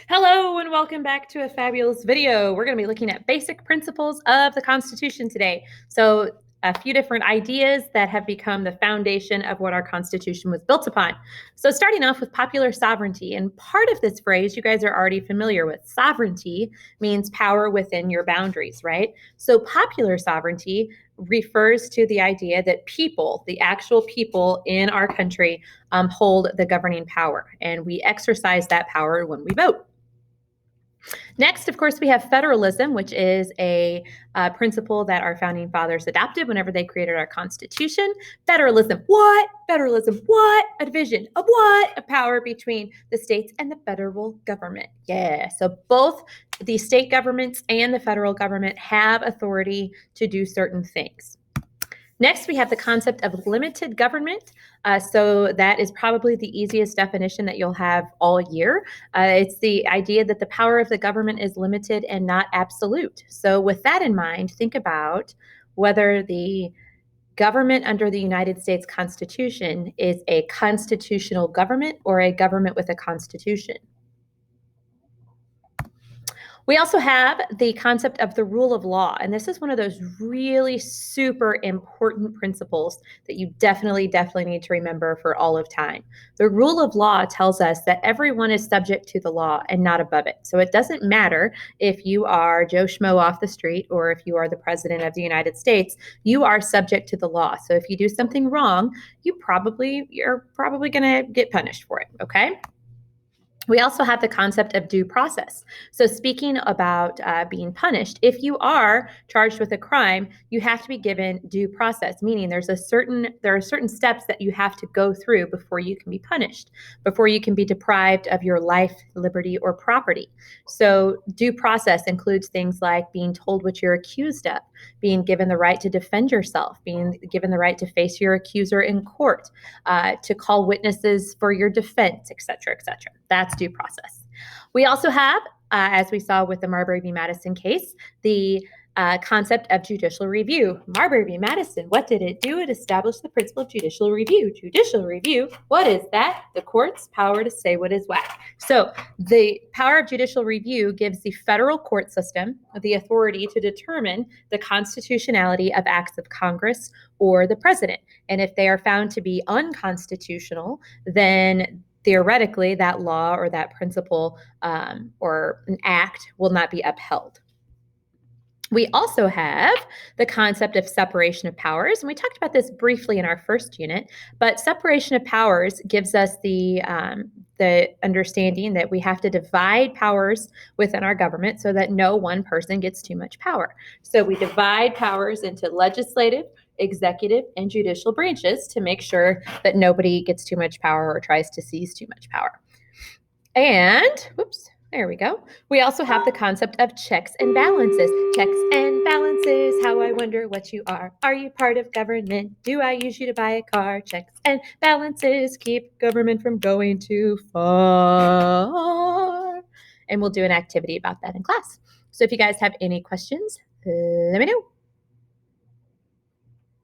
Hello and welcome back to a fabulous video. We're going to be looking at basic principles of the Constitution today. So a few different ideas that have become the foundation of what our Constitution was built upon. So starting off with popular sovereignty, and part of this phrase you guys are already familiar with. Sovereignty means power within your boundaries, right? So popular sovereignty refers to the idea that people, the actual people in our country, hold the governing power, and we exercise that power when we vote. Next, of course, we have federalism, which is a principle that our founding fathers adopted whenever they created our Constitution. Federalism, what? Federalism, what? A division of what? A power between the states and the federal government. Yeah, so both the state governments and the federal government have authority to do certain things. Next, we have the concept of limited government. So that is probably the easiest definition that you'll have all year. It's the idea that the power of the government is limited and not absolute. So with that in mind, think about whether the government under the United States Constitution is a constitutional government or a government with a constitution. We also have the concept of the rule of law, and this is one of those really super important principles that you definitely need to remember for all of time. The rule of law tells us that everyone is subject to the law and not above it. So it doesn't matter if you are Joe Schmo off the street or if you are the president of the United States, you are subject to the law. So if you do something wrong, you're probably going to get punished for it, okay? We also have the concept of due process. So speaking about being punished, if you are charged with a crime, you have to be given due process, meaning there are certain steps that you have to go through before you can be punished, before you can be deprived of your life, liberty, or property. So due process includes things like being told what you're accused of, being given the right to defend yourself, being given the right to face your accuser in court, to call witnesses for your defense, et cetera, et cetera. That's due process. We also have, as we saw with the Marbury v. Madison case, the concept of judicial review. Marbury v. Madison, what did it do? It established the principle of judicial review. Judicial review, what is that? The court's power to say what is whack. So the power of judicial review gives the federal court system the authority to determine the constitutionality of acts of Congress or the president. And if they are found to be unconstitutional, then theoretically that law or that principle or an act will not be upheld. We also have the concept of separation of powers, and we talked about this briefly in our first unit, but separation of powers gives us the understanding that we have to divide powers within our government so that no one person gets too much power. So we divide powers into legislative, executive, and judicial branches to make sure that nobody gets too much power or tries to seize too much power. And, whoops, there we go. We also have the concept of checks and balances. Checks and balances, how I wonder what you are. Are you part of government? Do I use you to buy a car? Checks and balances keep government from going too far. And we'll do an activity about that in class. So if you guys have any questions, let me know.